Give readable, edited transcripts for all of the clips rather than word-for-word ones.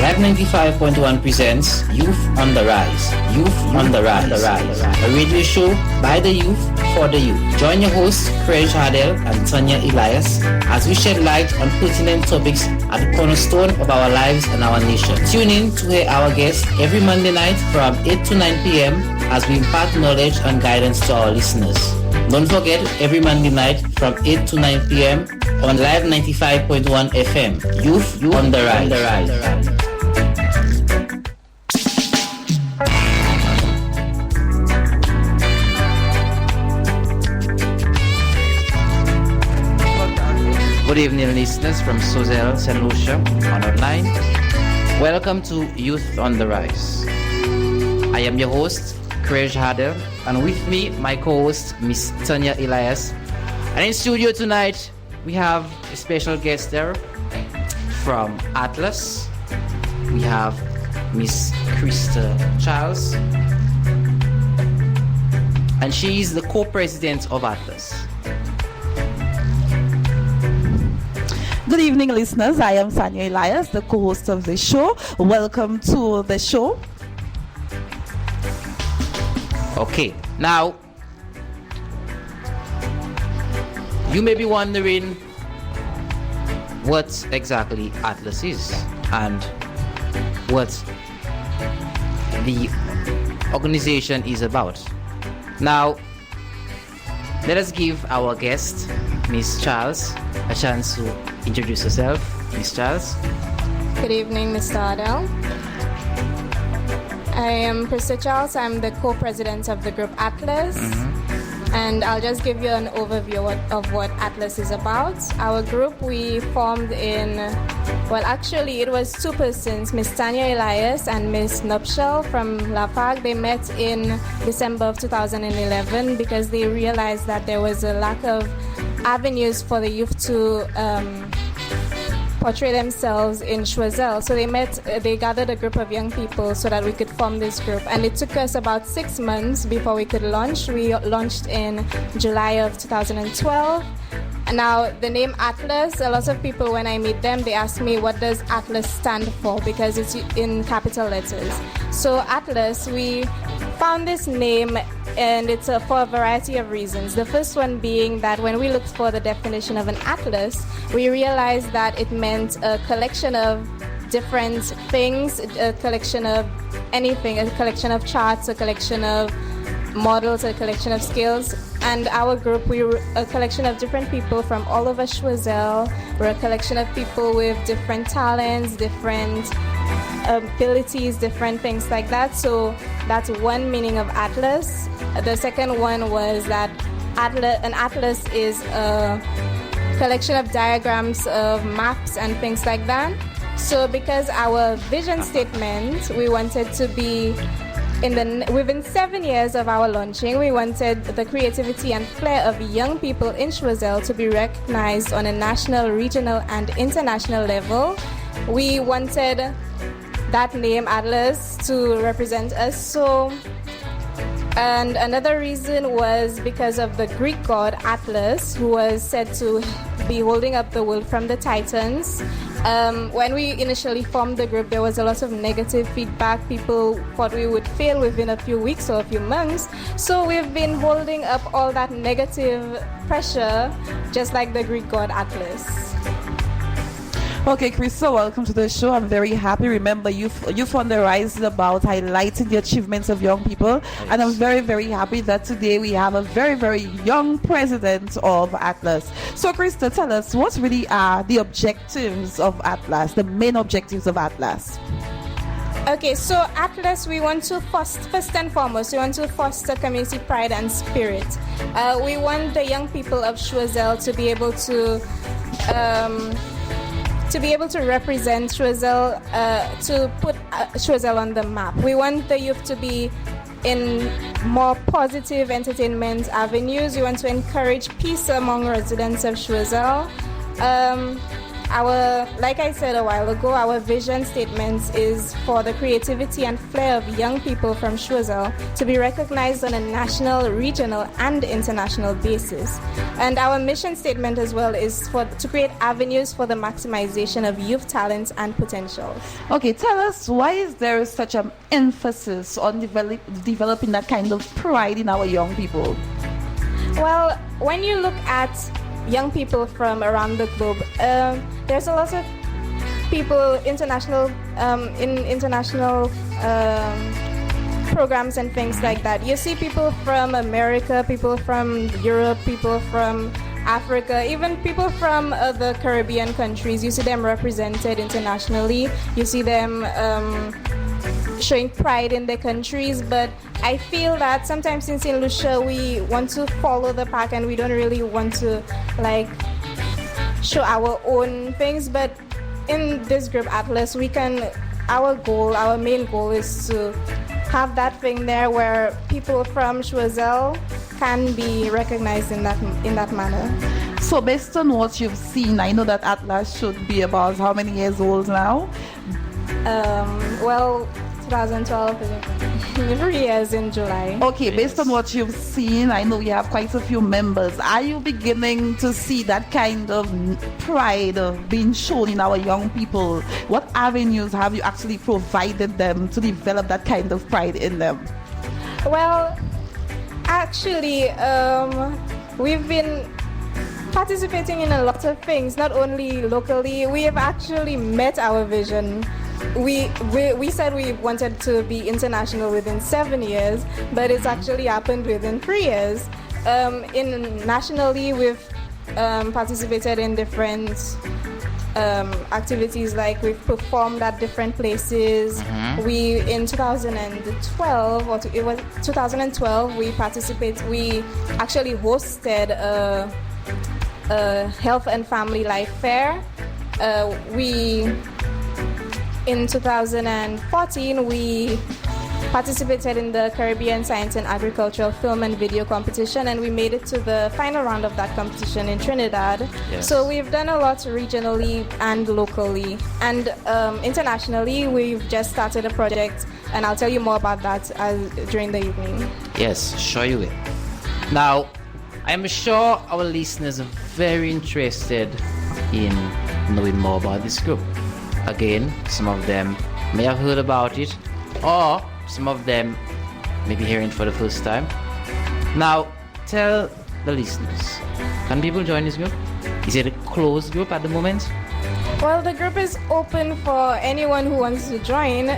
Live 95.1 presents Youth on the Rise. Youth on the Rise. A radio show by the youth for the youth. Join your hosts, Krista Charles and Tanya Elias, as we shed light on pertinent topics at the cornerstone of our lives and our nation. Tune in to hear our guests every Monday night from 8 to 9 p.m. as we impart knowledge and guidance to our listeners. Don't forget, every Monday night from 8 to 9 p.m. on Live 95.1 FM. Youth on the Rise. Good evening, listeners from Choiseul, St.Lucia, and online. Welcome to Youth on the Rise. I am your host, Krista Charles, and with me, my co-host, Miss Tanya Elias. And in studio tonight, we have a special guest there from Atlas. We have Miss Krista Charles, and she is the co-president of Atlas. Good evening, listeners. I am Tanya Elias, the co-host of the show. Welcome to the show. Okay, now you may be wondering what exactly Atlas is and what the organization is about. Now, let us give our guest, Miss Charles, a chance to introduce herself. Miss Charles. Good evening, Mr. Adele. I am Krista Charles. I'm the co-president of the group Atlas. And I'll just give you an overview of what Atlas is about. Our group, we formed in, well, actually, it was two persons, Miss Tanya Elias and Miss Nuptial from Lafargue. They met in December of 2011 because they realized that there was a lack of avenues for the youth to portray themselves in Choiseul. So they gathered a group of young people so that we could form this group. And it took us about 6 months before we could launch. We launched in July of 2012. And now the name Atlas, a lot of people, when I meet them, they ask me, what does Atlas stand for? Because it's in capital letters. So Atlas, we found this name, and it's for a variety of reasons. The first one being that when we looked for the definition of an atlas, we realized that it meant a collection of different things, a collection of anything, a collection of charts, a collection of models, a collection of skills. And our group, we were a collection of different people from all over Choiseul. We're a collection of people with different talents, different abilities, different things like that. So that's one meaning of Atlas. The second one was that an atlas is a collection of diagrams of maps and things like that. So because our vision statement, we wanted to be within 7 years of our launching, we wanted the creativity and flair of young people in Choiseul to be recognized on a national, regional, and international level. We wanted that name Atlas to represent us. And another reason was because of the Greek god Atlas, who was said to be holding up the world from the Titans. When we initially formed the group, there was a lot of negative feedback. People thought we would fail within a few weeks or a few months. So we've been holding up all that negative pressure, just like the Greek god Atlas. Okay, Krista, welcome to the show. I'm very happy. Remember, Youth on the Rise is about highlighting the achievements of young people. Nice. And I'm very, very happy that today we have a very, very young president of Atlas. So, Krista, tell us, what really are the objectives of Atlas, the main objectives of Atlas? Okay, so Atlas, we want to first and foremost, we want to foster community pride and spirit. We want the young people of Choiseul to be able to represent Choiseul, to put Choiseul on the map. We want the youth to be in more positive entertainment avenues. We want to encourage peace among residents of Choiseul. like I said a while ago, our vision statement is for the creativity and flair of young people from Choiseul to be recognized on a national, regional, and international basis. And our mission statement as well is to create avenues for the maximization of youth talents and potentials. Okay, tell us, why is there such an emphasis on developing that kind of pride in our young people? Well, when you look at young people from around the globe, there's a lot of people in international programs and things like that. You see people from America, people from Europe, people from Africa, even people from the Caribbean countries. You see them represented internationally. You see them showing pride in their countries, but I feel that sometimes in St. Lucia we want to follow the pack and we don't really want to like show our own things. But in this group Atlas, our main goal is to have that thing there where people from Choiseul can be recognized in that manner. So based on what you've seen, I know that Atlas should be about how many years old now? Well, 2012, 3 years in July. Okay, based on what you've seen, I know we have quite a few members. Are you beginning to see that kind of pride being shown in our young people? What avenues have you actually provided them to develop that kind of pride in them? Well, actually, we've been participating in a lot of things, not only locally. We have actually met our vision. We said we wanted to be international within 7 years, but it's actually happened within 3 years. Nationally, we've participated in different activities, like we've performed at different places. We in 2012, or it was 2012, we actually hosted a health and family life fair. In 2014, we participated in the Caribbean Science and Agricultural Film and Video Competition, and we made it to the final round of that competition in Trinidad. Yes. So we've done a lot regionally and locally. And internationally, we've just started a project, and I'll tell you more about that during the evening. Yes, sure you will. Now, I'm sure our listeners are very interested in knowing more about this group. Again, some of them may have heard about it, or some of them may be hearing it for the first time. Now, tell the listeners, can people join this group? Is it a closed group at the moment? Well, the group is open for anyone who wants to join.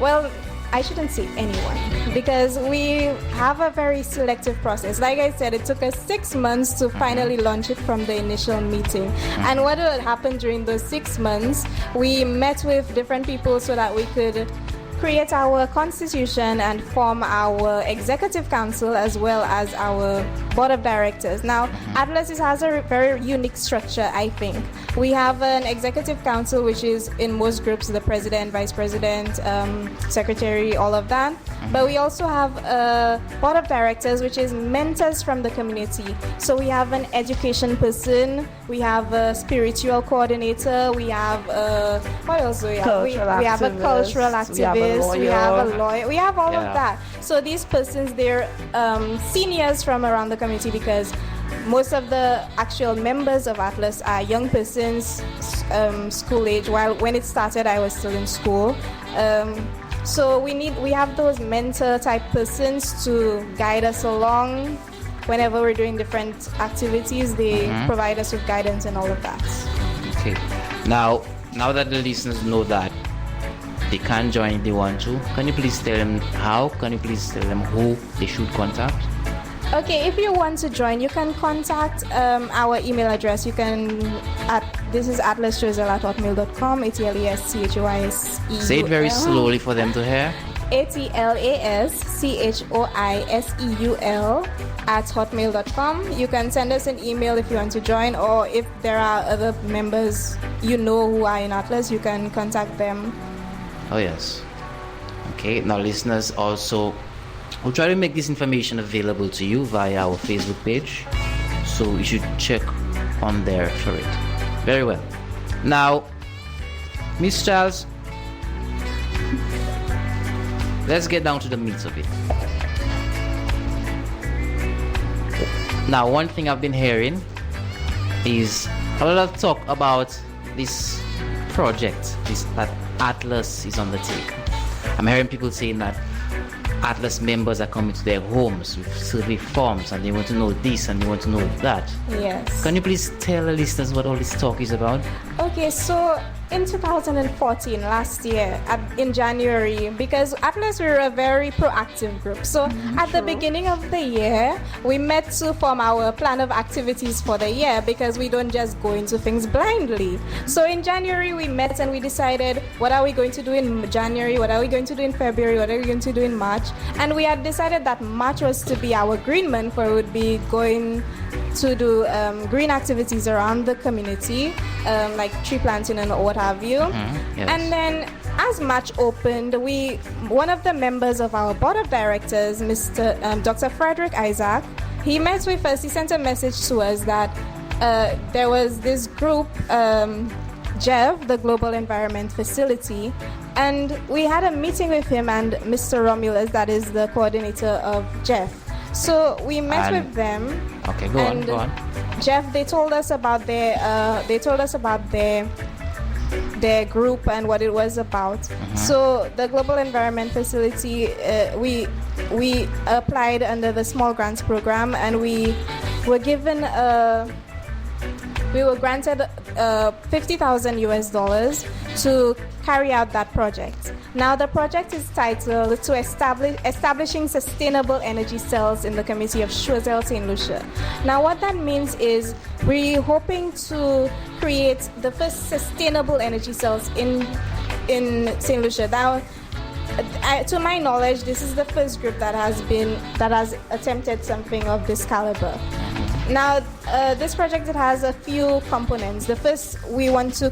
Well, I shouldn't say anyone, because we have a very selective process. Like I said, it took us 6 months to finally launch it from the initial meeting. And what had happened during those 6 months, we met with different people so that we could create our constitution and form our executive council as well as our board of directors. Now, Atlas has a very unique structure, I think. We have an executive council, which is in most groups the president, vice president, secretary, all of that. But we also have a board of directors, which is mentors from the community. So we have an education person, we have a spiritual coordinator, we have what else do we have? We have a cultural activist, we have a lawyer, we have all of that. So these persons, they're seniors from around the community, because most of the actual members of Atlas are young persons, school age. While when it started, I was still in school. So we have those mentor type persons to guide us along whenever we're doing different activities. They provide us with guidance and all of that. Okay. Now that the listeners know that they can join if they want to, can you please tell them how? Can you please tell them who they should contact? Okay, if you want to join, you can contact our email address. You can this is atlaschoiseul@hotmail.com. ATLASCHOISEUL. Say it very slowly for them to hear. ATLASCHOISEUL@hotmail.com. You can send us an email if you want to join, or if there are other members you know who are in Atlas, you can contact them. Oh yes. Okay, now listeners, also we'll try to make this information available to you via our Facebook page, so you should check on there for it. Very well. Now, Miss Charles, let's get down to the meat of it. Now, one thing I've been hearing is a lot of talk about this project, that Atlas is undertaking. I'm hearing people saying that Atlas members are coming to their homes with survey forms and they want to know this and they want to know that. Yes. Can you please tell the listeners what all this talk is about? Okay, so in 2014, last year, in January, because Atlas, we were a very proactive group. So at the beginning of the year, we met to form our plan of activities for the year because we don't just go into things blindly. So in January, we met and we decided what are we going to do in January, what are we going to do in February, what are we going to do in March. And we had decided that March was to be our green month, where we would be going to do green activities around the community, like tree planting and what have you. Yes. And then as March opened, one of the members of our board of directors, Dr. Frederick Isaac, he met with us. He sent a message to us that there was this group, GEV, the Global Environment Facility, and we had a meeting with him and Mr. Romulus, that is the coordinator of GEV. So we met with them. Okay, go on. Jeff, they told us about their group and what it was about. So the Global Environment Facility, we applied under the Small Grants Program, and we were granted $50,000 to carry out that project. Now the project is titled to establishing sustainable energy cells in the Community of Choiseul, St.Lucia. Now what that means is we're hoping to create the first sustainable energy cells in St.Lucia. Now, to my knowledge, this is the first group that has attempted something of this caliber. Now, this project, it has a few components. The first, we want to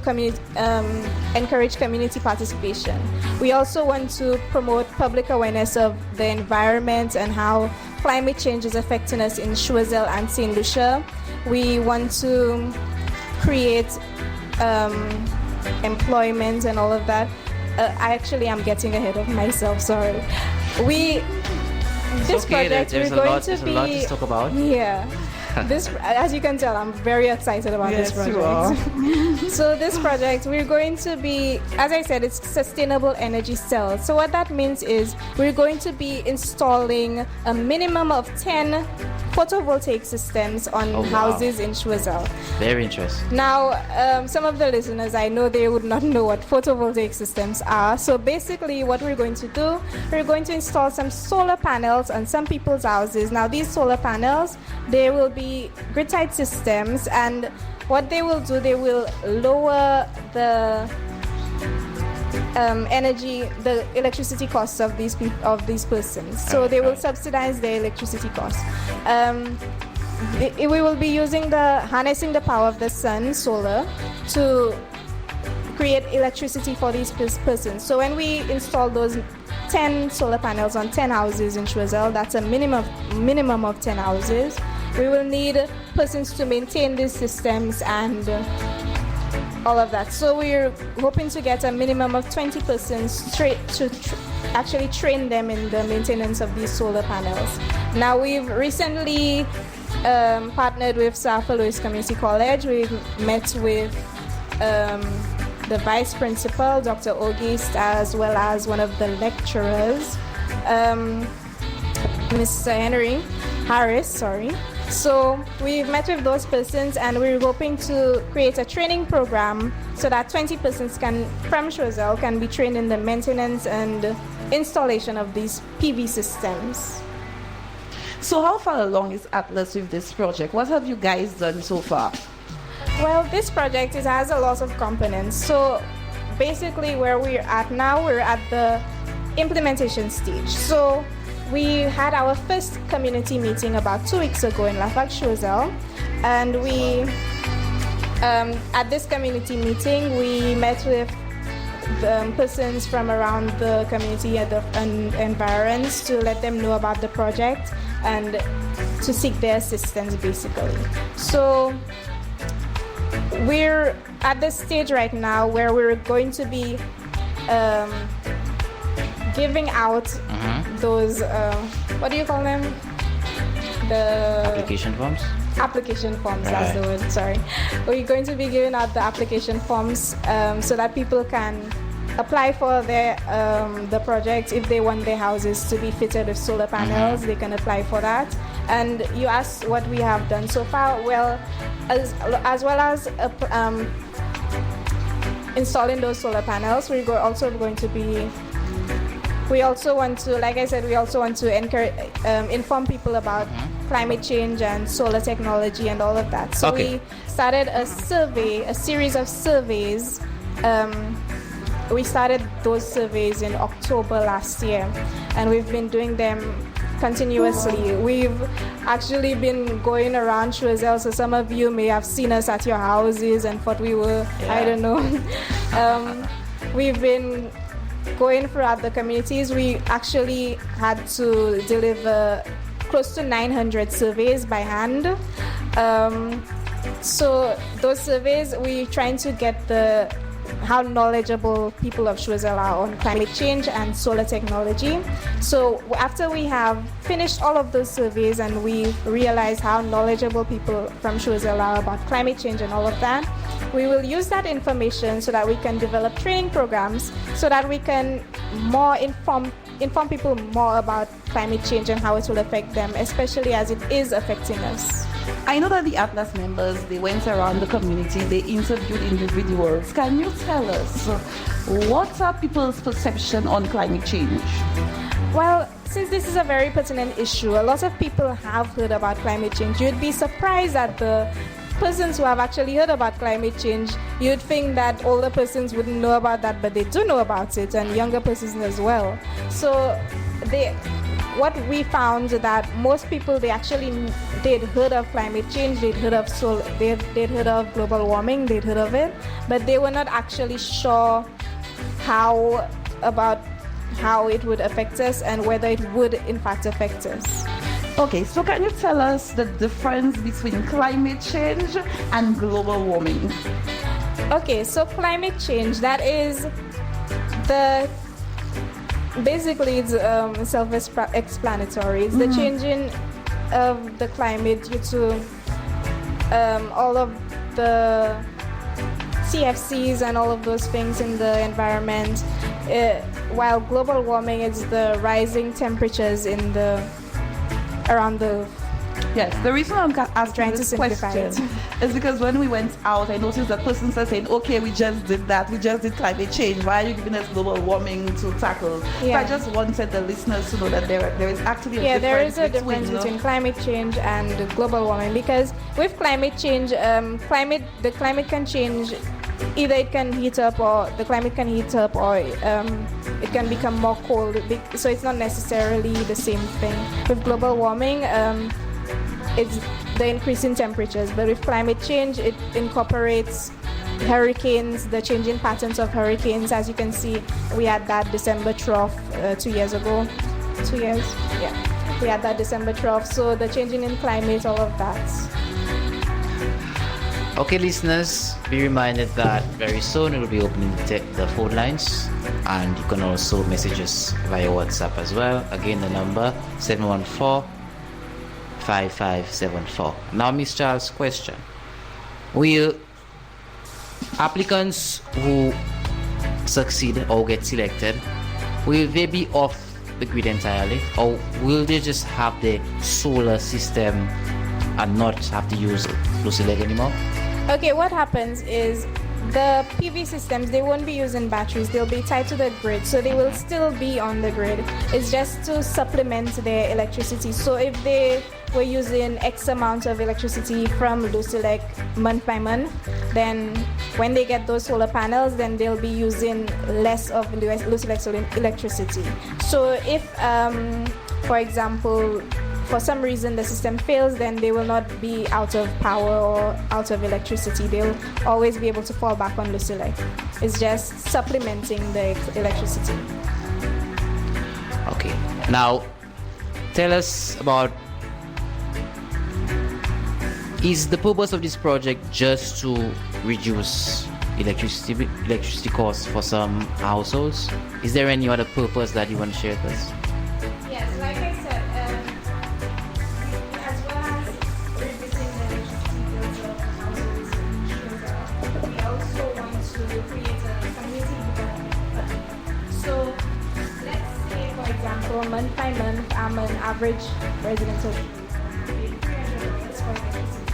encourage community participation. We also want to promote public awareness of the environment and how climate change is affecting us in Choiseul and St. Lucia. We want to create employment and all of that. I'm getting ahead of myself, sorry. This project, we're going to be... There's a lot to talk about. Yeah. This, as you can tell, I'm very excited about this project. So this project, we're going to be, as I said, it's sustainable energy cells. So what that means is we're going to be installing a minimum of 10 photovoltaic systems on houses in Choiseul. Very interesting. Now, some of the listeners, I know they would not know what photovoltaic systems are. So basically what we're going to do, we're going to install some solar panels on some people's houses. Now these solar panels, they will be grid-tied systems, and what they will do, they will lower the the electricity costs of these persons. So they will subsidize their electricity costs. We will be harnessing the power of the sun, solar, to create electricity for these persons. So when we install those 10 solar panels on 10 houses in Choiseul, that's a minimum of 10 houses. We will need persons to maintain these systems and all of that. So we're hoping to get a minimum of 20 persons actually train them in the maintenance of these solar panels. Now we've recently partnered with St. Louis Community College. We've met with the vice principal, Dr. Auguste, as well as one of the lecturers, Mr. Henry Harris, So we've met with those persons, and we're hoping to create a training program so that 20 persons from Choiseul can be trained in the maintenance and installation of these PV systems. So how far along is Atlas with this project? What have you guys done so far? Well, this project, it has a lot of components. So basically where we're at now, we're at the implementation stage. So we had our first community meeting about 2 weeks ago in Choiseul, and at this community meeting, we met with persons from around the community and environs to let them know about the project and to seek their assistance, basically. So we're at this stage right now where we're going to be giving out those, what do you call them? The Application forms? Application forms, Right. that's the word, sorry. We're going to be giving out the application forms so that people can apply for their the project. If they want their houses to be fitted with solar panels, they can apply for that. And you asked what we have done so far. Well, as well as installing those solar panels, we're also going to be. We also want to, like I said, we also want to encourage, inform people about climate change and solar technology and all of that. So we started a survey, a series of surveys. We started those surveys in October last year, and we've been doing them continuously. We've actually been going around Choiseul, so some of you may have seen us at your houses and thought we were, I don't know. We've been going throughout the communities. We actually had to deliver close to 900 surveys by hand. So those surveys, we're trying to get how knowledgeable people of Choiseul are on climate change and solar technology. So after we have finished all of those surveys and we realize how knowledgeable people from Choiseul are about climate change and all of that, we will use that information so that we can develop training programs so that we can more inform people more about climate change and how it will affect them, especially as it is affecting us. I know that the Atlas members, they went around the community, they interviewed individuals. Can you tell us what are people's perception on climate change? Well, since this is a very pertinent issue, a lot of people have heard about climate change. You'd be surprised at the persons who have actually heard about climate change. You'd think that older persons wouldn't know about that, but they do know about it, and younger persons as well. So what we found that most people, they'd heard of climate change, they'd heard of global warming, they'd heard of it, but they were not actually sure how it would affect us and whether it would in fact affect us. Okay, so can you tell us the difference between climate change and global warming? Okay, so climate change, that is basically it's self-explanatory. It's the changing of the climate due to all of the CFCs and all of those things in the environment, while global warming is the rising temperatures around the. Yes, the reason I'm asking this question is because when we went out, I noticed that persons are saying, okay, we just did that, we just did climate change, why are you giving us global warming to tackle? So I just wanted the listeners to know that there is actually a difference. There is a difference between climate change and global warming, because with climate change, the climate can change. Either it can heat up, or the climate can heat up, or it can become more cold. So it's not necessarily the same thing. With global warming, it's the increase in temperatures, but with climate change, it incorporates hurricanes, the changing patterns of hurricanes. As you can see, we had that December trough 2 years ago. 2 years? Yeah. We had that December trough, so the changing in climate, all of that. Okay, listeners, be reminded that very soon we will be opening the phone lines, and you can also message us via WhatsApp as well. Again, the number 714-5574. Now, Ms. Charles, question. Will applicants who succeed or get selected, will they be off the grid entirely, or will they just have the solar system and not have to use Lucy anymore? Okay, what happens is the PV systems, they won't be using batteries, they'll be tied to the grid, so they will still be on the grid. It's just to supplement their electricity. So if they were using X amount of electricity from Lucilec month by month, then when they get those solar panels, then they'll be using less of Lucilec's electricity. So if, for example, for some reason the system fails, then they will not be out of power or out of electricity. They'll always be able to fall back on Lucilec. It's just supplementing the electricity. Okay. Now, tell us about Is the purpose of this project just to reduce electricity costs for some households? Is there any other purpose that you want to share with us? Yes, like I said, as well as reducing the electricity bills of households in Choiseul, we also want to create a community development fund. So, let's say, for example, month by month, I'm an average resident of pay $300 for electricity.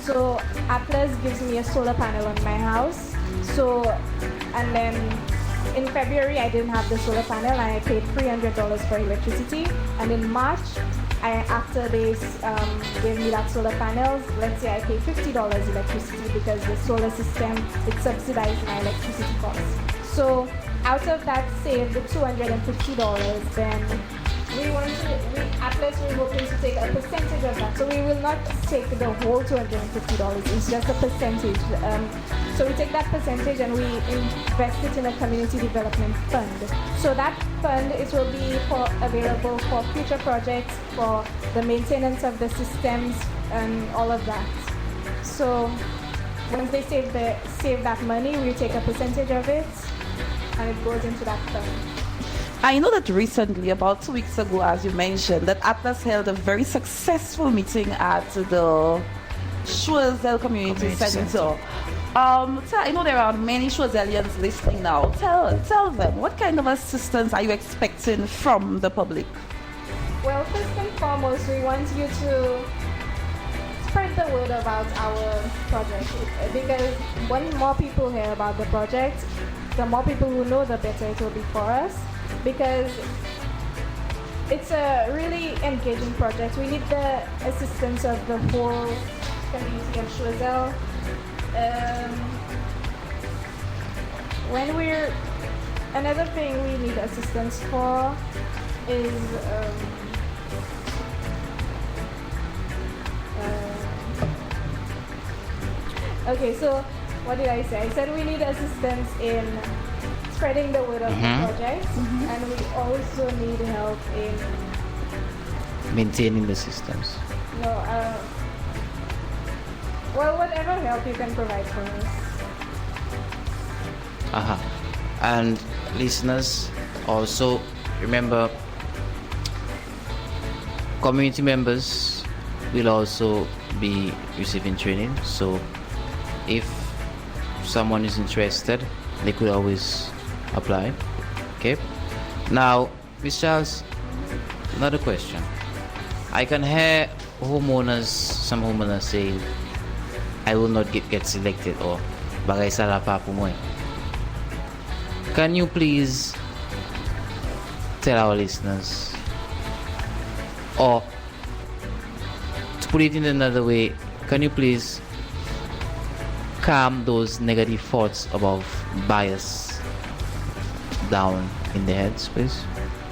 So, Atlas gives me a solar panel on my house. So, and then in February, I didn't have the solar panel and I paid $300 for electricity. And in March, after they gave me that solar panel, let's say I paid $50 electricity because the solar system, it subsidized my electricity costs. So out of that saved the $250, then Atlas, we're hoping to take a percentage of that. So we will not take the whole $250. It's just a percentage. So we take that percentage and we invest it in a community development fund. So that fund, it will be available for future projects, for the maintenance of the systems and all of that. So once they save that money, we take a percentage of it and it goes into that fund. I know that recently, about 2 weeks ago, as you mentioned, that Atlas held a very successful meeting at the Choiseul Community Center. I know there are many Choiseulians listening now. Tell them, what kind of assistance are you expecting from the public? Well, first and foremost, we want you to spread the word about our project, because when more people hear about the project, the more people who know, the better it will be for us. Because it's a really engaging project. We need the assistance of the whole community of Choiseul. Another thing we need assistance for is okay, so what did I say? I said we need assistance in spreading the word of the project, and we also need help in maintaining the systems. Whatever help you can provide for us. And listeners, also remember, community members will also be receiving training. So if someone is interested, they could always apply. Okay. Now, Ms. Charles, another question. I can hear some homeowners saying, I will not get selected, or bagay sa pa po mo eh. Can you please tell our listeners, or to put it in another way, can you please calm those negative thoughts about bias down in their heads, please?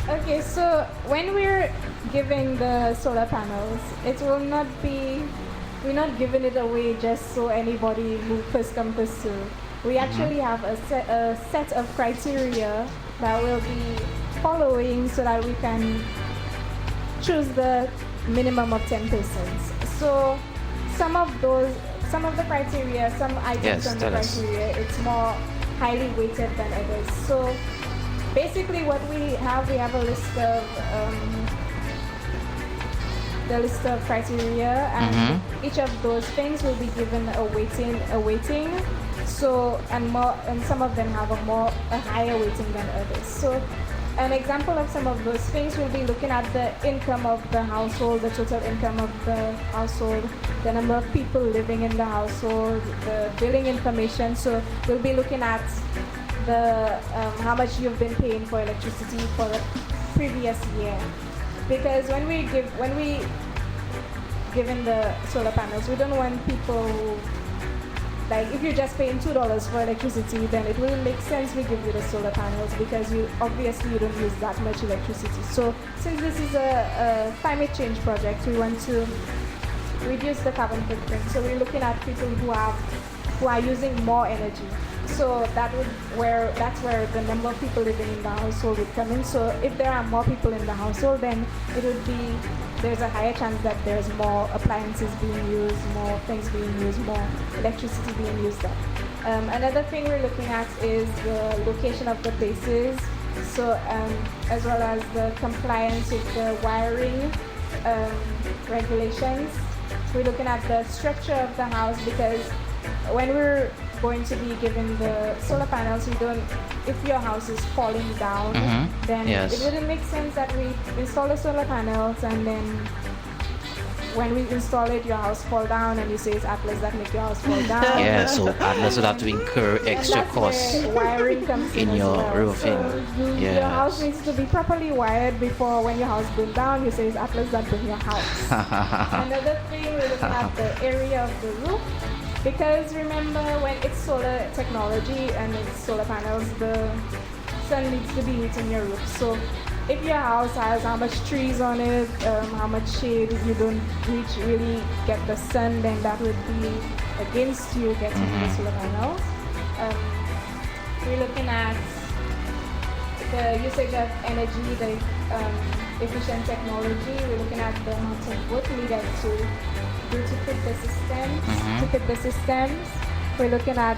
Okay, so when we're giving the solar panels, it will not be, we're not giving it away just so anybody who first come first serve. We actually have a set of criteria that we'll be following so that we can choose the minimum of 10 persons. So some of the criteria, some items on the criteria, it's more highly weighted than others. So basically what we have a list of criteria, and each of those things will be given a weighting. So and some of them have a higher weighting than others. So an example of some of those things, we'll be looking at the income of the household, the total income of the household, the number of people living in the household, the billing information. So we'll be looking at the how much you've been paying for electricity for the previous year. Because when we given the solar panels, we don't want people, like if you're just paying $2 for electricity, then it wouldn't make sense we give you the solar panels, because you don't use that much electricity. So since this is a climate change project, we want to reduce the carbon footprint. So we're looking at people who are using more energy. So that's where the number of people living in the household would come in. So if there are more people in the household, then it would be, there's a higher chance that there's more appliances being used, more things being used, more electricity being used up. Another thing we're looking at is the location of the places, so as well as the compliance with the wiring regulations. We're looking at the structure of the house, because when we're going to be given the solar panels, if your house is falling down, then it wouldn't make sense that we install the solar panels and then when we install it, your house fall down, and you say it's Atlas that make your house fall down. Yeah, so Atlas would have to incur extra costs wiring comes in your roofing. So your house needs to be properly wired before, when your house burns down, you say it's Atlas that burn your house. Another thing, we're looking at the area of the roof, because remember, when it's solar technology and it's solar panels, the sun needs to be hitting your roof. So if your house has how much trees on it, how much shade, you don't really get the sun, then that would be against you getting the solar panels. We're looking at the usage of energy, the efficient technology. We're looking at the amount of work needed to fit the systems. We're looking at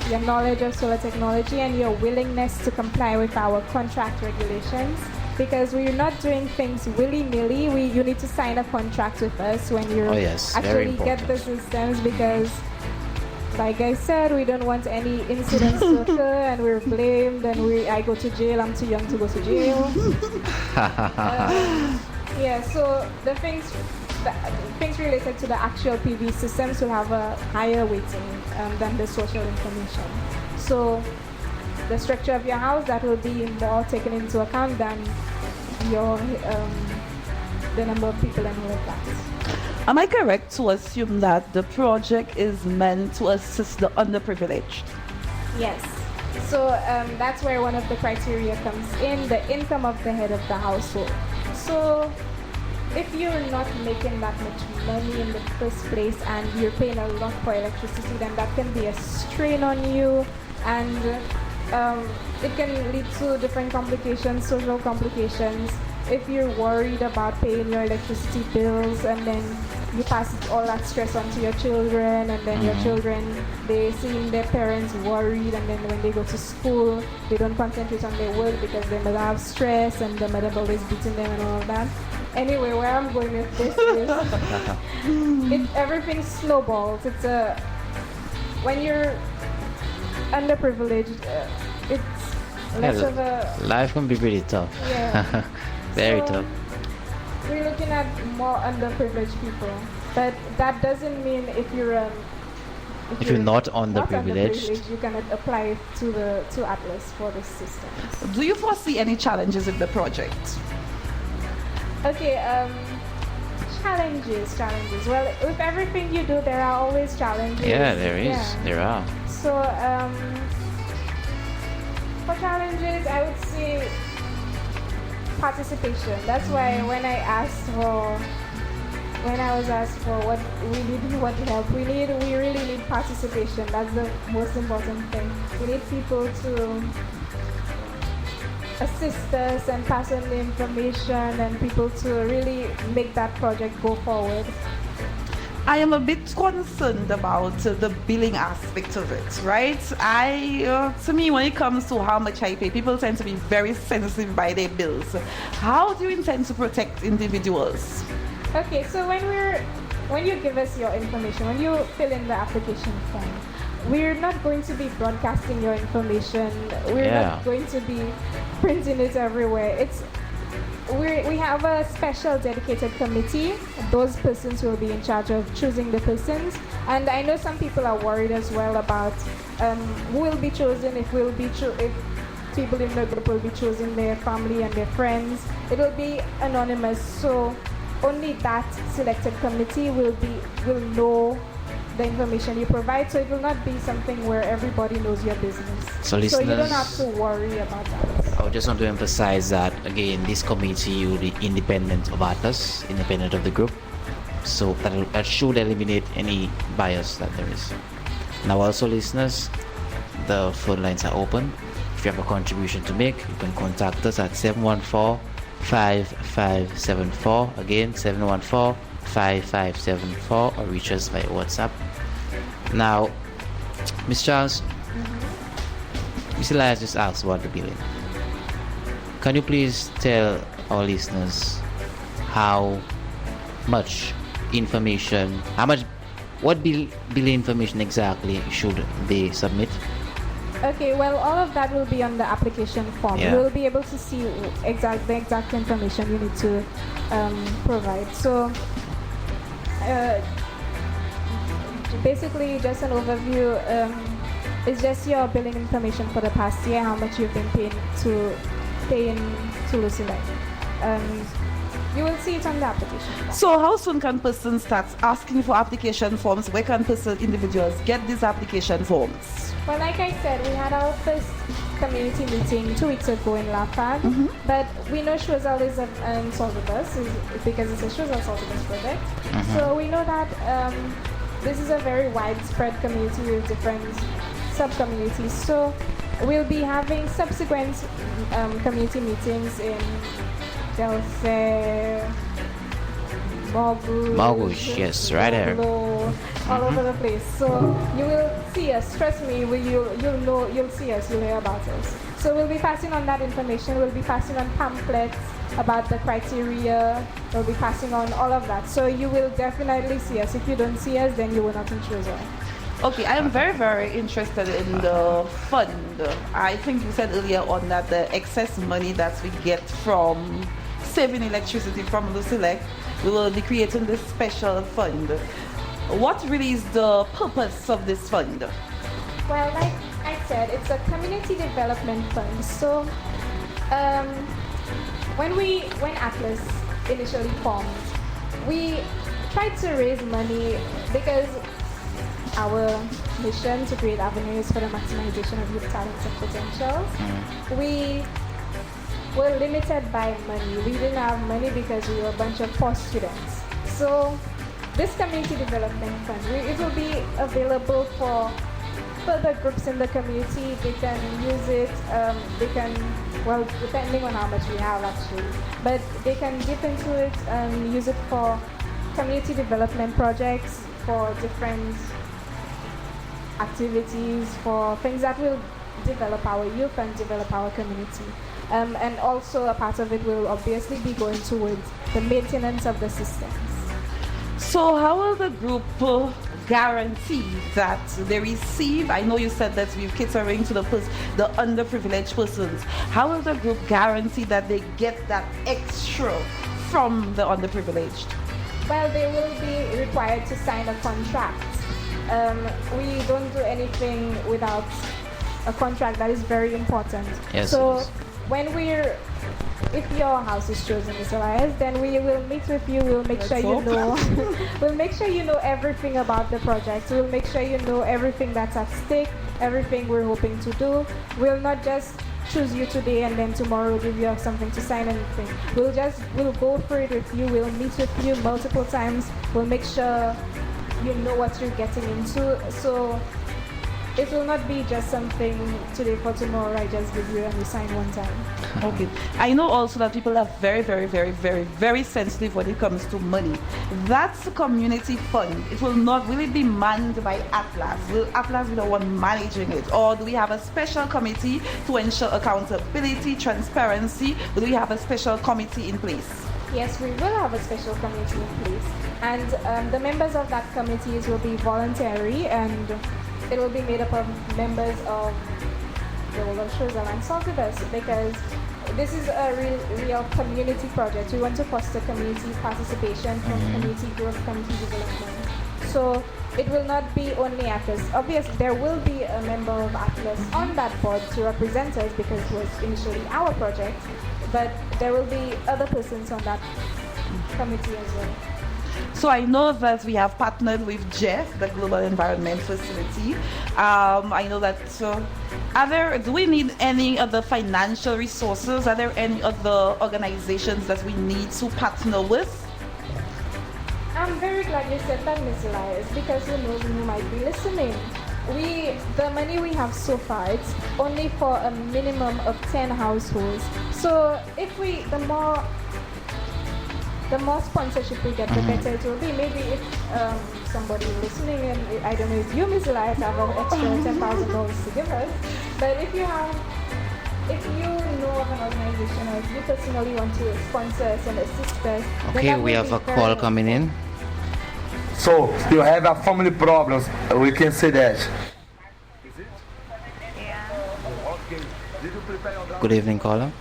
your knowledge of solar technology and your willingness to comply with our contract regulations, because we're not doing things willy-nilly. You need to sign a contract with us when you actually get the systems, because like I said, we don't want any incidents to occur and we're blamed and I go to jail. I'm too young to go to jail. So the things related to the actual PV systems will have a higher weighting than the social information. So the structure of your house, that will be more taken into account than your the number of people and all of that. Am I correct to assume that the project is meant to assist the underprivileged? Yes. So that's where one of the criteria comes in, the income of the head of the household. So if you're not making that much money in the first place and you're paying a lot for electricity, then that can be a strain on you, and it can lead to different complications, social complications. If you're worried about paying your electricity bills and then you pass all that stress on to your children, and then your children, they see their parents worried, and then when they go to school, they don't concentrate on their work because they mother have stress and the mother always beating them and all of that. Anyway, where I'm going with this is everything snowballs. When you're underprivileged, it's less of a... Life can be pretty tough. Yeah. Very tough. We're looking at more underprivileged people, but that doesn't mean if you're not underprivileged, you cannot apply to Atlas for this system. Do you foresee any challenges in the project? Okay, challenges. Well, with everything you do, there are always challenges. Yeah, there is. Yeah. There are. So, for challenges, I would say participation. That's why when I was asked for what we need, what help we really need participation. That's the most important thing. We need people to assist us and pass on the information, and people to really make that project go forward. I am a bit concerned about the billing aspect of it, right? To me, when it comes to how much I pay, people tend to be very sensitive by their bills. How do you intend to protect individuals? Okay, so when you give us your information, when you fill in the application form, we're not going to be broadcasting your information. We're not going to be printing it everywhere. We have a special dedicated committee. Those persons will be in charge of choosing the persons. And I know some people are worried as well about who will be chosen, if people in the group will be choosing their family and their friends. It will be anonymous, so only that selected committee will know the information you provide, so it will not be something where everybody knows your business. So listeners, you don't have to worry about that. I just want to emphasize that again, this committee will be independent of Atlas, independent of the group, so that should eliminate any bias that there is. Now also listeners, the phone lines are open. If you have a contribution to make, you can contact us at 714-5574. Again, 714-5574, or reach us via WhatsApp. Now, Ms. Charles, Mr. Elias just asked about the billing. Can you please tell our listeners how much information, what billing information exactly should they submit? Okay, well, all of that will be on the application form. Yeah. You will be able to see the exact information you need to provide. So, basically, just an overview. It's just your billing information for the past year, how much you've been paying to St.Lucia. You will see it on the application form. So how soon can persons start asking for application forms? Where can individuals get these application forms? Well, like I said, we had our first community meeting 2 weeks ago in La Fag, but we know Choiseul is an Saltibus because it's a Choiseul Saltibus project. So we know that this is a very widespread community with different sub-communities. So we'll be having subsequent community meetings in Delphi, Margouche, yes, right there. All over the place. So you will see us. Trust me, you'll see us. You'll hear about us. So we'll be passing on that information. We'll be passing on pamphlets about the criteria. We'll be passing on all of that. So you will definitely see us. If you don't see us, then you will not in Choiseul. Okay, I am very, very interested in the fund. I think you said earlier on that the excess money that we get from saving electricity from Lucilec, we will be creating this special fund. What really is the purpose of this fund? Well, like I said, it's a community development fund. So when Atlas initially formed, we tried to raise money because our mission to create avenues for the maximization of youth talents and potentials. We were limited by money. We didn't have money because we were a bunch of poor students. So this community development fund, it will be available for further groups in the community. They can use it, well, depending on how much we have actually, but they can dip into it and use it for community development projects, for different activities, for things that will develop our youth and develop our community. And also a part of it will obviously be going towards the maintenance of the systems. So how will the group guarantee that they receive, I know you said that we're catering to the underprivileged persons, how will the group guarantee that they get that extra from the underprivileged? Well, they will be required to sign a contract. We don't do anything without a contract. That is very important. Yes, so if your house is chosen, Mr. Elias, then we will meet with you. We'll make sure you know. We'll make sure you know everything about the project. We'll make sure you know everything that's at stake, everything we're hoping to do. We'll not just choose you today and then tomorrow give you something to sign anything. We'll go through it with you. We'll meet with you multiple times. We'll make sure you know what you're getting into. So it will not be just something today for tomorrow. I just give you and you sign one time. Okay. I know also that people are very, very, very, very, very sensitive when it comes to money. That's a community fund. It will not really be manned by Atlas. Will Atlas be the one managing it? Or do we have a special committee to ensure accountability, transparency? Or do we have a special committee in place? Yes, we will have a special committee in place. And the members of that committee will be voluntary, and it will be made up of members of the whole of Choiseul and Saltibus, because this is a real community project. We want to foster community participation from community growth, community development. So it will not be only Atlas. Obviously, there will be a member of Atlas on that board to represent us because it was initially our project, but there will be other persons on that committee as well. So I know that we have partnered with Jeff, the Global Environment Facility. I know that, do we need any other financial resources? Are there any other organizations that we need to partner with? I'm very glad you said that, Ms. Elias, because who knows who might be listening. the money we have so far, it's only for a minimum of 10 households. So if the more sponsorship we get, the better it will be. Maybe if somebody listening, and I don't know if you, Ms. Elias, have an extra $10,000 to give us, but if you know of an organization or if you personally want to sponsor us and assist us, Okay, we have a call coming in. So you have a family problems, we can say that. Good evening, caller.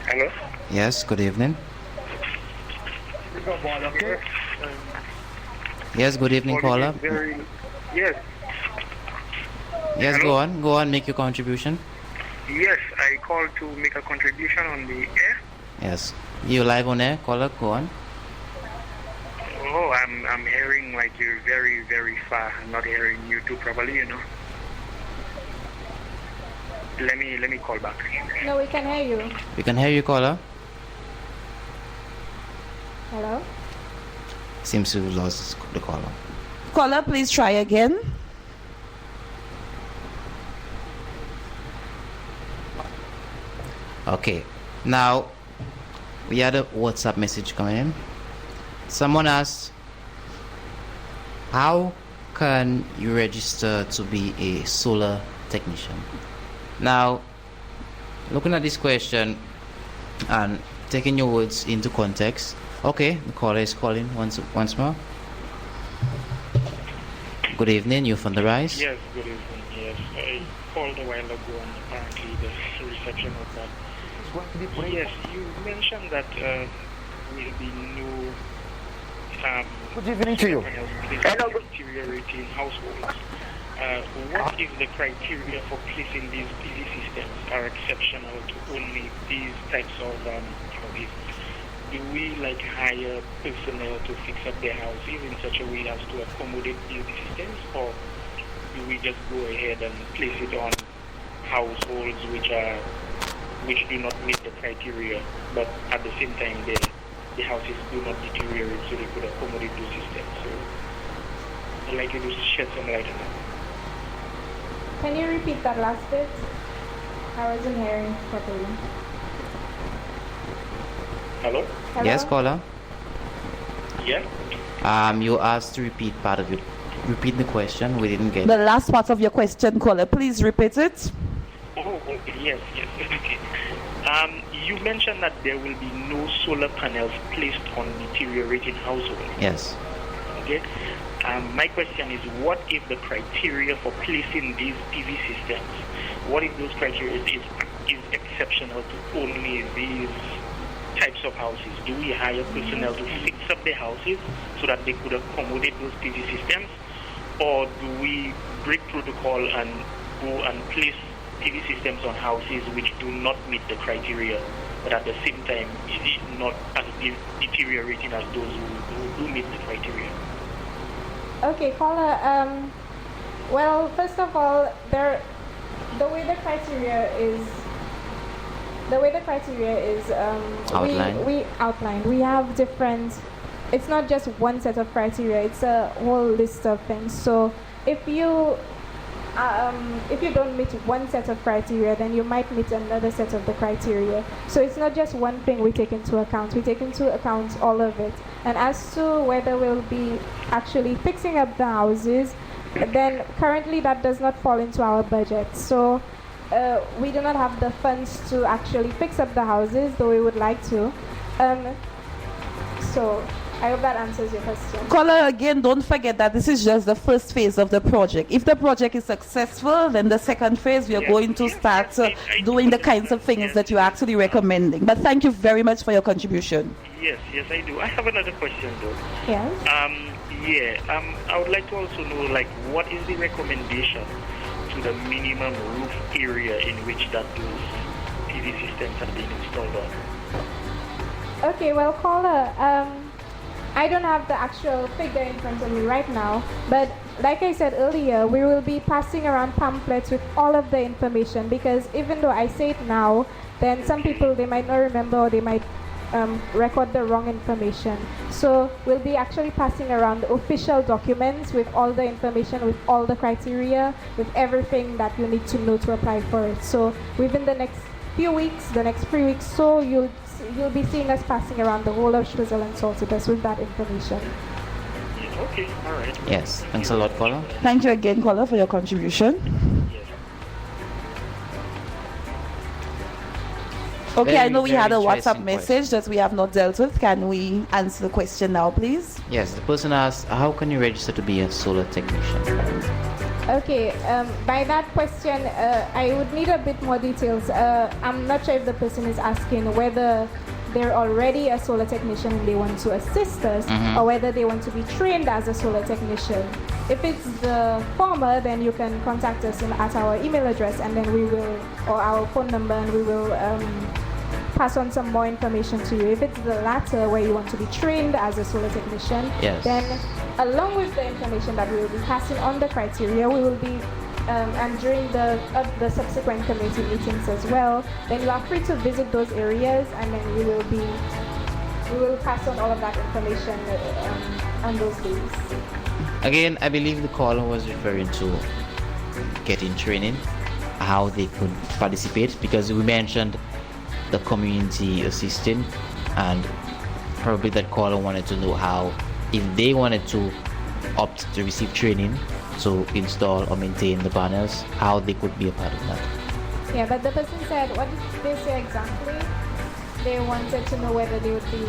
Hello? Yes, good evening. Yes, good evening, caller. Yes. Yes, Hello? go on, make your contribution. Yes, I called to make a contribution on the air. Yes, you live on air, caller, go on. Oh, I'm hearing like you're very, very far. I'm not hearing you too properly, you know. Let me call back. No, we can hear you. We can hear you, caller. Hello? Seems to have lost the caller. Caller, please try again. Okay, now we had a WhatsApp message coming in. Someone asked, how can you register to be a solar technician? Now, looking at this question and taking your words into context, okay, the caller is calling once more. Good evening, you're from the rise. Yes, good evening. Yes, I called a while ago and apparently the reception was bad. Yes, you mentioned that will be no Good evening to you. deteriorating households. What if the criteria for placing these PV systems are exceptional to only these types of houses? Do we hire personnel to fix up their houses in such a way as to accommodate these systems, or do we just go ahead and place it on households which do not meet the criteria, but at the same time the houses do not deteriorate, so they could accommodate those systems? So I'd like you to shed some light on that. Can you repeat that last bit? I wasn't hearing properly. Hello? Hello? Yes, caller. Yeah? You asked to repeat part of it. Repeat the question, we didn't get The it. last part of your question, caller, please repeat it. Oh, okay. Yes. Okay. You mentioned that there will be no solar panels placed on deteriorating households. Yes. Okay. My question is, what if the criteria for placing these PV systems, what if those criteria is exceptional to only these types of houses? Do we hire personnel to fix up the houses so that they could accommodate those PV systems, or do we break protocol and go and place PV systems on houses which do not meet the criteria, but at the same time is it not as deteriorating as those who do meet the criteria? Okay, caller. Well, first of all, the way the criteria is Outlined. we outlined. We have different. It's not just one set of criteria. It's a whole list of things. So if you don't meet one set of criteria, then you might meet another set of the criteria. So it's not just one thing we take into account. We take into account all of it. And as to whether we'll be actually fixing up the houses, then currently that does not fall into our budget. So we do not have the funds to actually fix up the houses, though we would like to. So I hope that answers your question. Caller, again, don't forget that this is just the first phase of the project. If the project is successful, then the second phase, we are going to start doing the kinds of things that you're actually recommending. But thank you very much for your contribution. Yes, I do. I have another question though. Yes. I would like to also know, what is the recommendation to the minimum roof area in which that those PV systems are being installed on? Okay, well, caller, I don't have the actual figure in front of me right now, but like I said earlier, we will be passing around pamphlets with all of the information, because even though I say it now, then some people, they might not remember, or they might record the wrong information. So we'll be actually passing around the official documents with all the information, with all the criteria, with everything that you need to know to apply for it. So within the next few weeks, the next 3 weeks, so you'll be seeing us passing around the whole of Choiseul and Saltibus with that information. Okay, all right. Yes, thanks a lot, caller. Thank you again, caller, for your contribution. Yes. Okay, I know we Very had a WhatsApp interesting message that we have not dealt with. Can we answer the question now, please? Yes, the person asked, how can you register to be a solar technician? Okay, by that question, I would need a bit more details. I'm not sure if the person is asking whether they're already a solar technician and they want to assist us, or whether they want to be trained as a solar technician. If it's the former, then you can contact us at our email address, and then we will, or our phone number, and we will pass on some more information to you. If it's the latter, where you want to be trained as a solar technician, Yes. then along with the information that we will be passing on the criteria, we will be and during the subsequent community meetings as well, then you are free to visit those areas, and then we will pass on all of that information on those days. Again, I believe the caller was referring to getting training, how they could participate, because we mentioned the community assistant, and probably that caller wanted to know how, if they wanted to opt to receive training to install or maintain the panels, how they could be a part of that. Yeah, but the person said, what did they say exactly? They wanted to know whether they would be,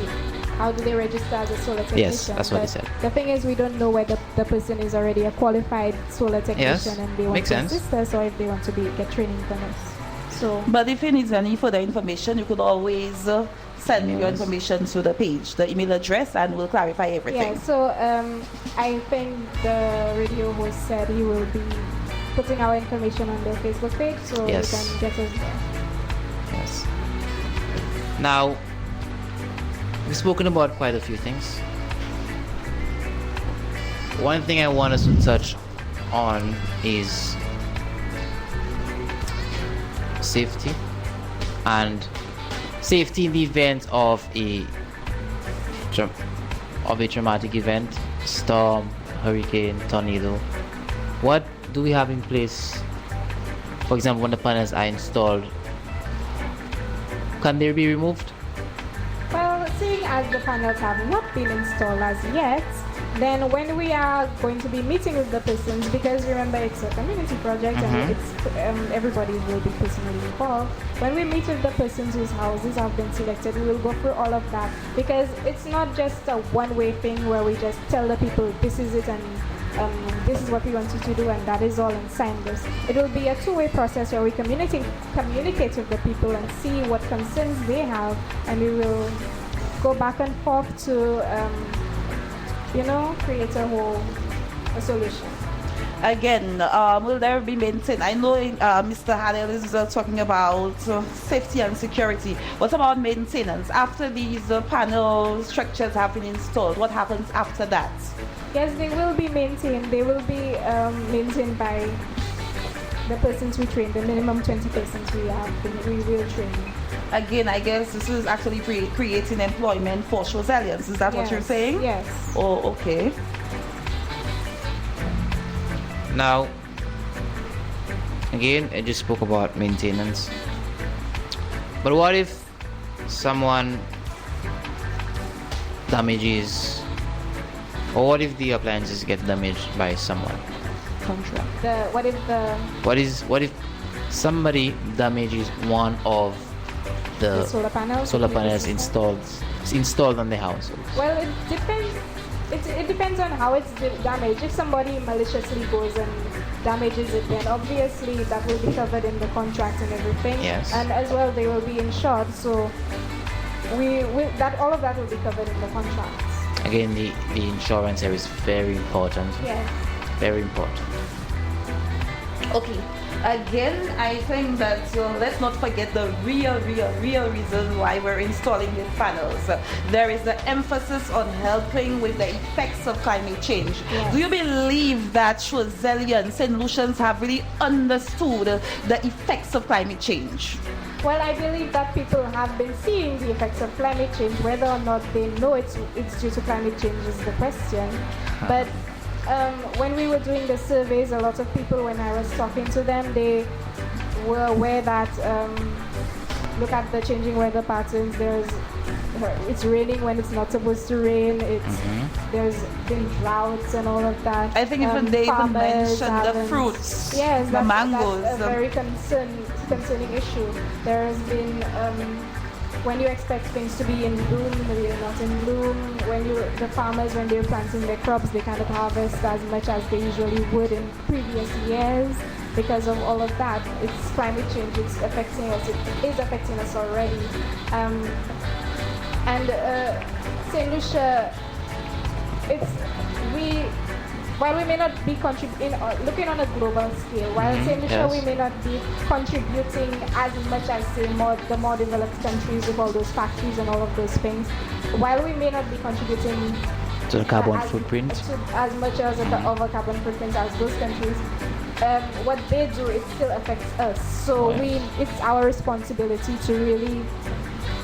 how do they register as a solar technician? Yes, that's what they But said. The thing is, we don't know whether the person is already a qualified solar technician and they want makes to sense. assist us, or if they want to get training from us. So, But if you need any further information, you could always send your Yes. information to the page, the email address, and we'll clarify everything. yeah, so I think the radio host said he will be putting our information on their Facebook page, so Yes. you can get us there. Yes. Now, we've spoken about quite a few things. One thing I want us to touch on is safety, and safety in the event of a traumatic event, storm, hurricane, tornado. What do we have in place? For example, when the panels are installed, can they be removed? Well, seeing as the panels have not been installed as yet, then when we are going to be meeting with the persons, because remember it's a community project and it's everybody will be personally involved. When we meet with the persons whose houses have been selected, we will go through all of that, because it's not just a one-way thing where we just tell the people this is it and this is what we want you to do and that is all, and sign this. It will be a two-way process where we communicate with the people and see what concerns they have, and we will go back and forth to create a solution. Again, will there be maintained? I know Mr. Hadel is talking about safety and security. What about maintenance? After these panel structures have been installed, what happens after that? Yes, they will be maintained. They will be maintained by the persons we train, the minimum 20 persons we will train. Again, I guess this is actually creating employment for Choiseulans. Is that what you're saying? Yes. Oh, okay. Now, again, I just spoke about maintenance. But what if someone damages, or what if the appliances get damaged by someone? Contract. What if somebody damages one of the solar panels installed on the house? Well, it depends. It depends on how it's damaged. If somebody maliciously goes and damages it, then obviously that will be covered in the contract and everything. Yes. And as well, they will be insured. So all of that will be covered in the contract. Again, the insurance here is very important. Yes. Very important. Okay. Again, I think that let's not forget the real reason why we're installing these panels. There is the emphasis on helping with the effects of climate change. Yes. Do you believe that Choiseulians, St. Lucians have really understood the effects of climate change? Well, I believe that people have been seeing the effects of climate change. Whether or not they know it's due to climate change is the question. But when we were doing the surveys, a lot of people, when I was talking to them, they were aware that look at the changing weather patterns. It's raining when it's not supposed to rain. There's been droughts and all of that. I think even they even mentioned the fruits, yes, the mangoes. That's a very concerning issue. There has been when you expect things to be in bloom, they're not in bloom. When the farmers, when they're planting their crops, they kind of harvest as much as they usually would in previous years. Because of all of that, it's climate change. It's affecting us. It is affecting us already. St. Lucia, while we may not be contributing, looking on a global scale, while St. Lucia we may not be contributing as much as say the more developed countries with all those factories and all of those things, while we may not be contributing to the carbon footprint, as much as the other carbon footprint as those countries, what they do, it still affects us. So it's our responsibility to really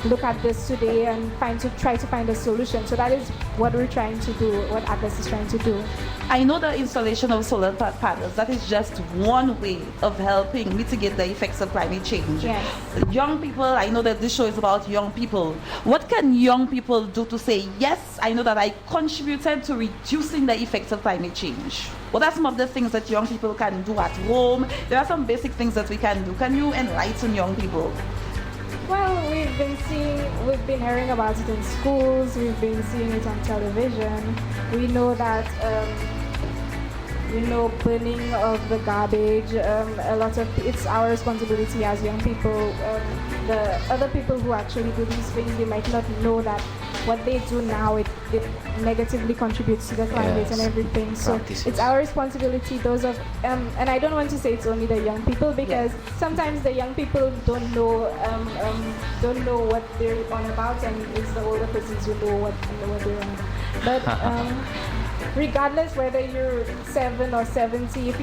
look at this today and try to find a solution. So that is what we're trying to do, what Atlas is trying to do. I know the installation of solar panels, that is just one way of helping mitigate the effects of climate change. Yes. Young people, I know that this show is about young people. What can young people do to say, yes, I know that I contributed to reducing the effects of climate change? What are some of the things that young people can do at home? There are some basic things that we can do. Can you enlighten young people? Well, we've been hearing about it in schools, we've been seeing it on television. We know that, burning of the garbage, it's our responsibility as young people. The other people who actually do these things, they might not know that what they do now, it negatively contributes to the climate and everything. So it's our responsibility, those of, and I don't want to say it's only the young people, because sometimes the young people don't know what they're on about, and it's the older persons who know what they're on. But regardless whether you're 7 or 70, if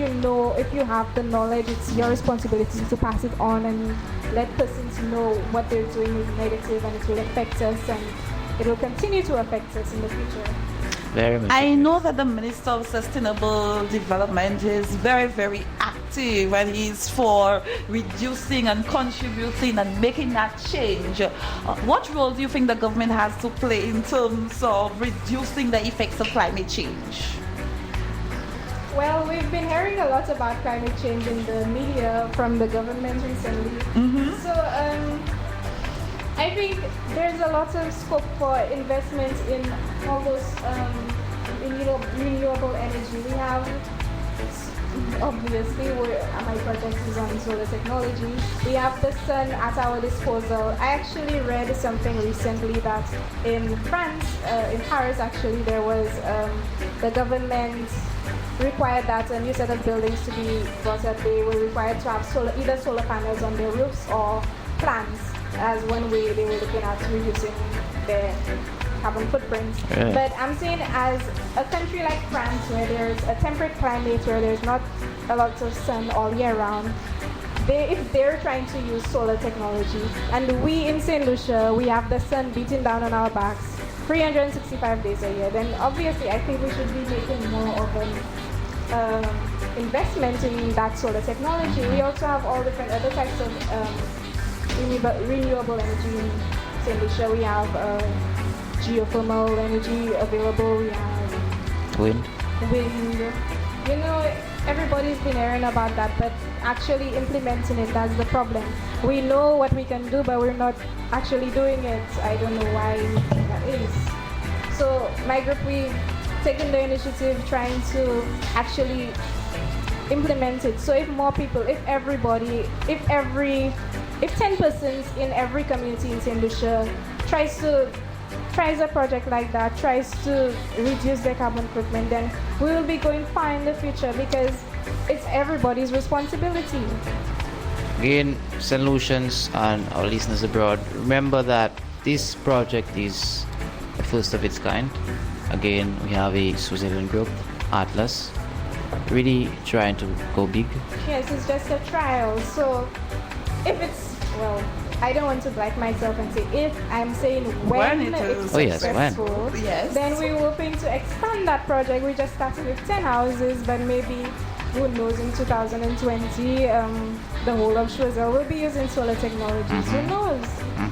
you have the knowledge, it's your responsibility to pass it on and let persons know what they're doing is negative and it will affect us, and it will continue to affect us in the future. Very much. I know that the Minister of Sustainable Development is very, very active, and he's for reducing and contributing and making that change. What role do you think the government has to play in terms of reducing the effects of climate change? Well, we've been hearing a lot about climate change in the media from the government recently. So I think there's a lot of scope for investment in almost renewable energy. We have, obviously, my project is on solar technology. We have the sun at our disposal. I actually read something recently that in France, in Paris actually, there was the government required that a new set of buildings to be brought up. They were required to have either solar panels on their roofs or plants, as one way they were looking at reducing their carbon footprint. But I'm saying, as a country like France, where there's a temperate climate, where there's not a lot of sun all year round, if they're trying to use solar technology, and we in St. Lucia, we have the sun beating down on our backs 365 days a year, then obviously I think we should be making more of an investment in that solar technology. We also have all different other types of renewable energy in St. Lucia. We have geothermal energy available. We have wind. Everybody's been hearing about that, but actually implementing it, that's the problem. We know what we can do, but we're not actually doing it. I don't know why that is. So my group, we've taken the initiative trying to actually implement it. So if more people, if 10 persons in every community in St. Lucia tries a project like that, tries to reduce their carbon footprint, then we will be going far in the future, because it's everybody's responsibility. Again, St. Lucians and our listeners abroad, remember that this project is the first of its kind. Again, we have a Switzerland group, Atlas, really trying to go big. Yes, it's just a trial. So if I don't want to black myself and say if. I'm saying when it it's is. Oh, yes, when. successful. Yes. Then we're hoping to expand that project. We just started with 10 houses, but maybe, who knows, in 2020, the whole of Choiseul will be using solar technologies. Who knows?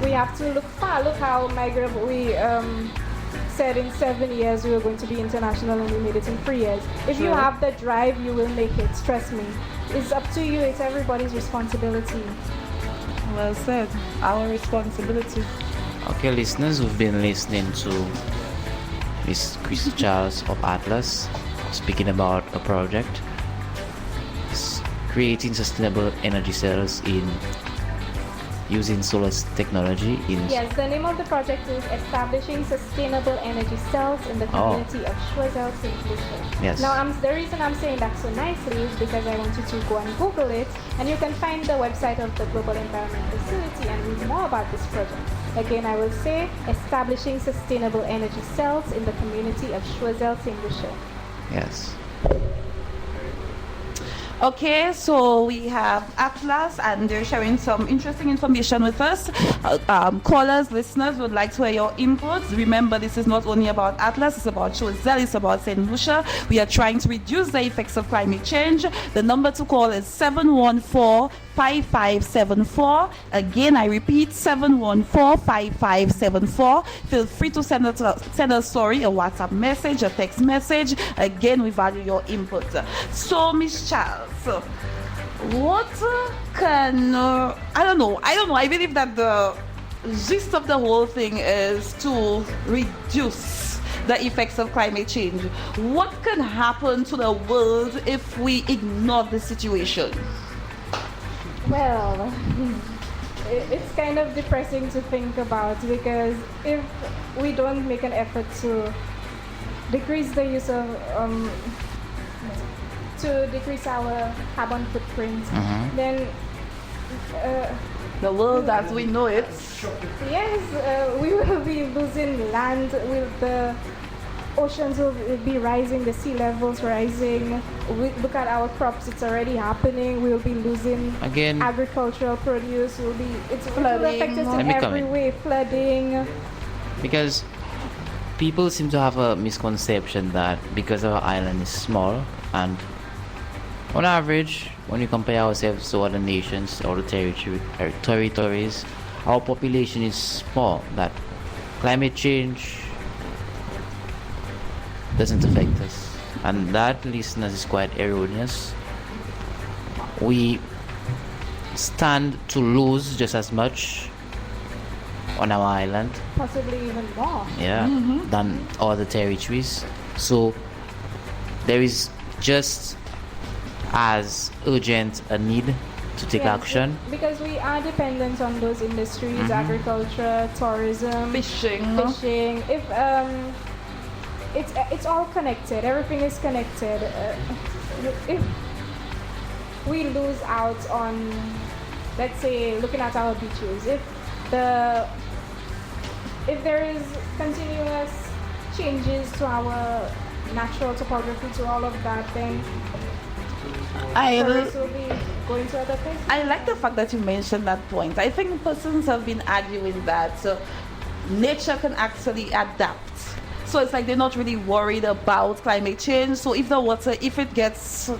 We have to look far. Look how we said in 7 years we were going to be international, and we made it in 3 years. If you have the drive, you will make it. Trust me. It's up to you. It's everybody's responsibility. Well said. Our responsibility. Okay, listeners, we've been listening to Miss Krista Charles of Atlas speaking about a project creating sustainable energy cells in using solar technology in Yes, the name of the project is Establishing Sustainable Energy Cells in the Community of Choiseul, St.Lucia. Yes. Now, the reason I'm saying that so nicely is because I want you to go and Google it, and you can find the website of the Global Environment Facility and read more about this project. Again, I will say Establishing Sustainable Energy Cells in the Community of Choiseul, St.Lucia. Yes. Okay, so we have Atlas, and they're sharing some interesting information with us. Callers, listeners would like to hear your inputs. Remember, this is not only about Atlas, it's about Choiseul, it's about St. Lucia. We are trying to reduce the effects of climate change. The number to call is 714-5574. Again, I repeat, 714-5574. Feel free to send us a WhatsApp message, a text message. Again, we value your input. So, Miss Charles, what can I don't know. I believe that the gist of the whole thing is to reduce the effects of climate change. What can happen to the world if we ignore the situation? Well, it's kind of depressing to think about, because if we don't make an effort to decrease the use of to decrease our carbon footprint, then The world as we know it. yes, we will be losing land. The oceans will be rising, the sea levels rising. Look at our crops; it's already happening. We'll be losing Again, agricultural produce. It will Flooding. affect us Let in me come every in. way. Flooding. because people seem to have a misconception that because our island is small, and on average, when you compare ourselves to other nations or the territories, our population is small, that climate change doesn't affect us. And that, listeners, is quite erroneous. We stand to lose just as much on our island, Possibly even more. than other territories. So there is just as urgent a need to take Yes, action. because we are dependent on those industries: agriculture, tourism, Fishing. If it's all connected, everything is connected. If we lose out on, let's say, looking at our beaches, if there is continuous changes to our natural topography, to all of that, then tourists will be going to other places. I like the fact that you mentioned that point. I think persons have been arguing that nature can actually adapt. So it's like they're not really worried about climate change. So if the water, if it gets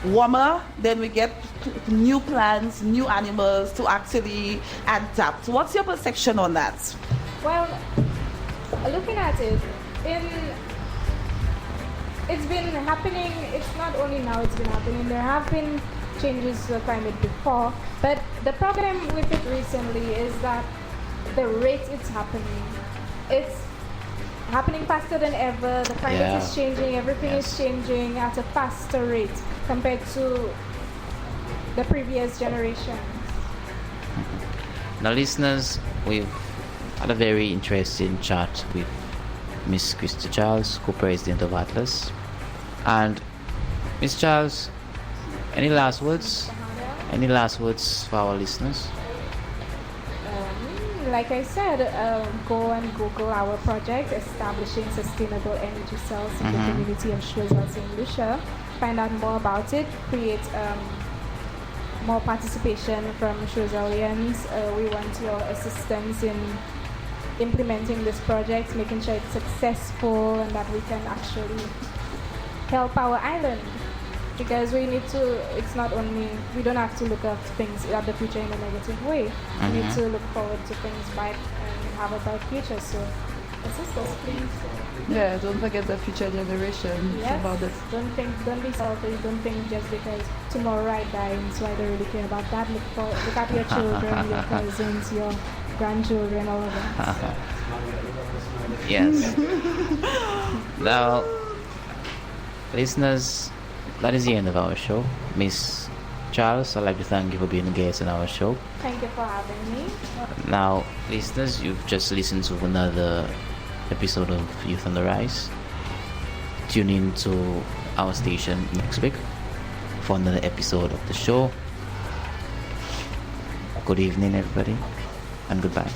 warmer, then we get new plants, new animals to actually adapt. What's your perception on that? Well, looking at it, it's been happening. It's not only now it's been happening. There have been changes to the climate before, but the problem with it recently is that the rate it's happening. It's happening faster than ever. The climate is changing. Everything is changing at a faster rate compared to the previous generation. Now, listeners, we've had a very interesting chat with Miss Krista Charles, co-president of Atlas. And Miss Charles, any last words? Any last words for our listeners? Like I said, go and Google our project, Establishing Sustainable Energy Cells in the Community of Choiseul, St. Lucia. Find out more about it. Create more participation from Choiseaulians. We want your assistance in implementing this project, making sure it's successful and that we can actually help our island. Because we need to, it's not only, we don't have to look at things at the future in a negative way. We need to look forward to things bright and have a bright future. So assist us, please. Yeah, don't forget the future generation. Yes. About this. Don't be selfish. Don't think just because tomorrow I die, so I don't really care about that. Look at your children, your cousins, your grandchildren, all of that. Yes. Now, listeners, that is the end of our show. Miss Charles, I'd like to thank you for being a guest on our show. Thank you for having me. Now, listeners, you've just listened to another episode of Youth on the Rise. Tune in to our station next week for another episode of the show. Good evening, everybody, and goodbye.